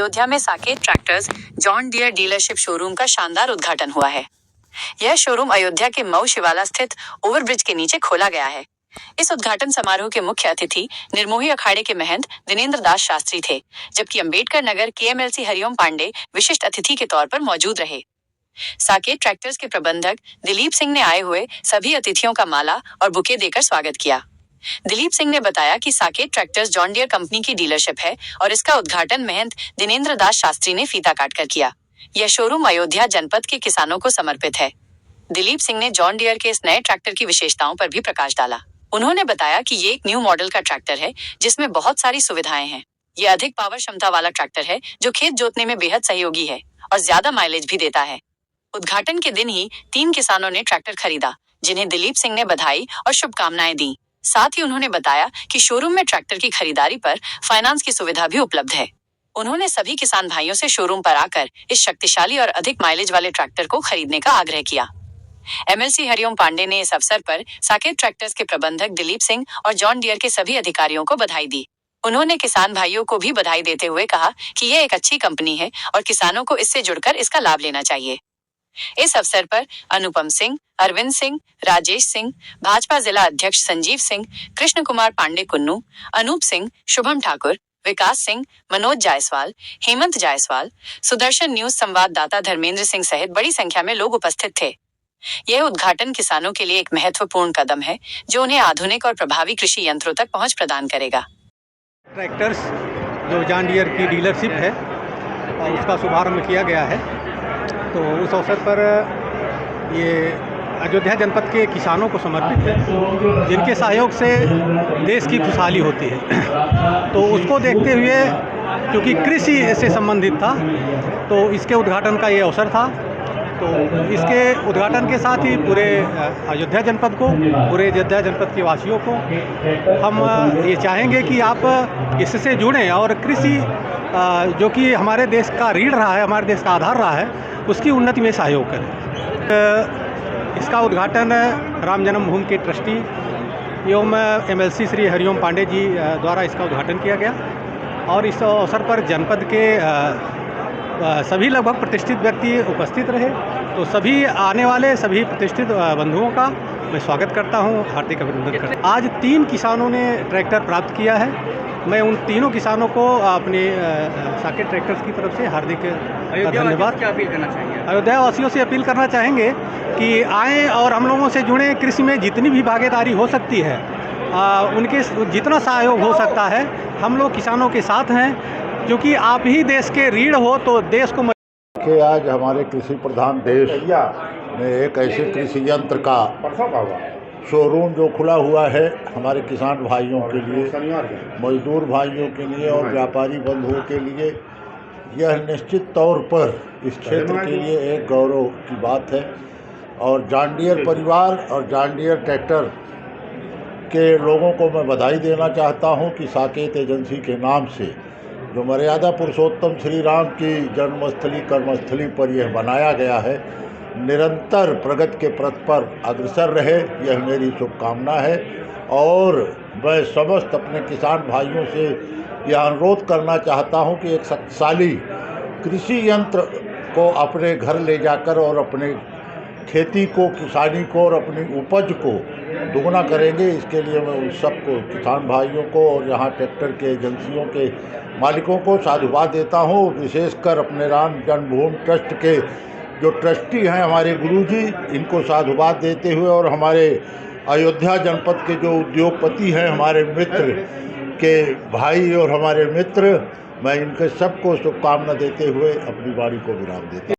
अयोध्या में Saket tractors John Deere dealership showroom का शानदार उद्घाटन हुआ है। यह शोरूम अयोध्या के मऊ शिवाला स्थित ओवरब्रिज के नीचे खोला गया है। इस उद्घाटन समारोह के मुख्य अतिथि निर्मोही अखाड़े के महंत दिनेंद्र दास शास्त्री थे, जबकि अंबेडकर नगर KMLC हरिओम पांडे विशिष्ट अतिथि के तौर पर मौजूद रहे। साकेत ट्रैक्टर्स के प्रबंधक दिलीप सिंह ने आए हुए सभी अतिथियों का माला और बुके देकर स्वागत किया। दिलीप सिंह ने बताया कि Saket tractors John Deere company की डीलरशिप है और इसका उद्घाटन महंत दिनेंद्र दास शास्त्री ने फीता काटकर किया। यह शोरूम अयोध्या जनपद के किसानों को समर्पित है। दिलीप सिंह ने जॉन डियर के इस नए ट्रैक्टर की विशेषताओं पर भी प्रकाश डाला। उन्होंने बताया कि ये एक न्यू मॉडल का ट्रैक्टर है जिसमें बहुत सारी सुविधाएं हैं। ये अधिक पावर क्षमता वाला ट्रैक्टर है जो खेत जोतने में बेहद सहयोगी है और ज्यादा माइलेज भी देता है। उद्घाटन के दिन ही 3 किसानों ने ट्रैक्टर खरीदा, जिन्हें दिलीप सिंह ने बधाई और शुभकामनाएं दी। साथ ही उन्होंने बताया कि शोरूम में ट्रैक्टर की खरीदारी पर फाइनेंस की सुविधा भी उपलब्ध है। उन्होंने सभी किसान भाइयों से शोरूम पर आकर इस शक्तिशाली और अधिक माइलेज वाले ट्रैक्टर को खरीदने का आग्रह किया। MLC हरिओम पांडे ने इस अवसर पर साकेत ट्रैक्टर्स के प्रबंधक दिलीप सिंह और जॉन डियर के सभी अधिकारियों को बधाई दी। उन्होंने किसान भाइयों को भी बधाई देते हुए कहा कि यह एक अच्छी कंपनी है और किसानों को इससे जुड़कर इसका लाभ लेना चाहिए। इस अवसर पर अनुपम सिंह, अरविंद सिंह, राजेश सिंह, भाजपा जिला अध्यक्ष संजीव सिंह, कृष्ण कुमार पांडे कुन्नू, अनूप सिंह, शुभम ठाकुर, विकास सिंह, मनोज जायसवाल, हेमंत जायसवाल, सुदर्शन न्यूज संवाददाता धर्मेंद्र सिंह सहित बड़ी संख्या में लोग उपस्थित थे। यह उद्घाटन किसानों के लिए एक महत्वपूर्ण कदम है जो उन्हें आधुनिक और प्रभावी कृषि यंत्रों तक पहुंच प्रदान करेगा। ट्रैक्टर्स जो जॉन डियर की डीलरशिप है और उसका शुभारंभ किया गया है, तो उस अवसर पर ये अयोध्या जनपद के किसानों को समर्पित है, जिनके सहयोग से देश की खुशहाली होती है। तो उसको देखते हुए, क्योंकि कृषि से संबंधित था, तो इसके उद्घाटन का ये अवसर था। तो इसके उद्घाटन के साथ ही पूरे अयोध्या जनपद को, पूरे अयोध्या जनपद के वासियों को हम ये चाहेंगे कि आप इससे जुड़ें और कृषि जो कि हमारे देश का रीढ़ रहा है, हमारे देश का आधार रहा है, उसकी उन्नति में सहयोग करें। इसका उद्घाटन राम जन्मभूमि के ट्रस्टी एवं MLC श्री हरिओम पांडे जी द्वारा इसका उद्घाटन किया गया और इस अवसर पर जनपद के सभी लगभग प्रतिष्ठित व्यक्ति उपस्थित रहे। तो सभी आने वाले सभी प्रतिष्ठित बंधुओं का मैं स्वागत करता हूं, हार्दिक अभिनंदन करता हूं। आज 3 किसानों ने ट्रैक्टर प्राप्त किया है। मैं उन तीनों किसानों को अपने साकेत ट्रैक्टर्स की तरफ से हार्दिक धन्यवाद। क्या अपील करना चाहेंगे? अयोध्या वासियों से अपील करना चाहेंगे कि आएँ और हम लोगों से जुड़ें। कृषि में जितनी भी भागीदारी हो सकती है, उनके जितना सहयोग हो सकता है, हम लोग किसानों के साथ हैं, क्योंकि आप ही देश के रीढ़ हो तो देश को कि आज हमारे कृषि प्रधान देश में एक ऐसे कृषि यंत्र का शोरूम जो खुला हुआ है हमारे किसान भाइयों के लिए, मजदूर भाइयों के लिए और व्यापारी बंधुओं के लिए, यह निश्चित तौर पर इस क्षेत्र के लिए एक गौरव की बात है। और जॉन डियर परिवार और जॉन डियर ट्रैक्टर के लोगों को मैं बधाई देना चाहता हूं कि साकेत एजेंसी के नाम से जो मर्यादा पुरुषोत्तम श्री राम की जन्मस्थली कर्मस्थली पर यह बनाया गया है, निरंतर प्रगति के पथ पर अग्रसर रहे, यह मेरी शुभकामना है। और मैं समस्त अपने किसान भाइयों से यह अनुरोध करना चाहता हूं कि एक शक्तिशाली कृषि यंत्र को अपने घर ले जाकर और अपने खेती को, किसानी को और अपनी उपज को दुगना करेंगे। इसके लिए मैं उन सबको, किसान भाइयों को और यहाँ ट्रैक्टर के एजेंसियों के मालिकों को साधुवाद देता हूँ। विशेषकर अपने राम जन्मभूमि ट्रस्ट के जो ट्रस्टी हैं हमारे गुरुजी, इनको साधुवाद देते हुए और हमारे अयोध्या जनपद के जो उद्योगपति हैं, हमारे मित्र के भाई और हमारे मित्र, मैं इनके सबको शुभकामना देते हुए अपनी वाणी को विराम देता हूँ।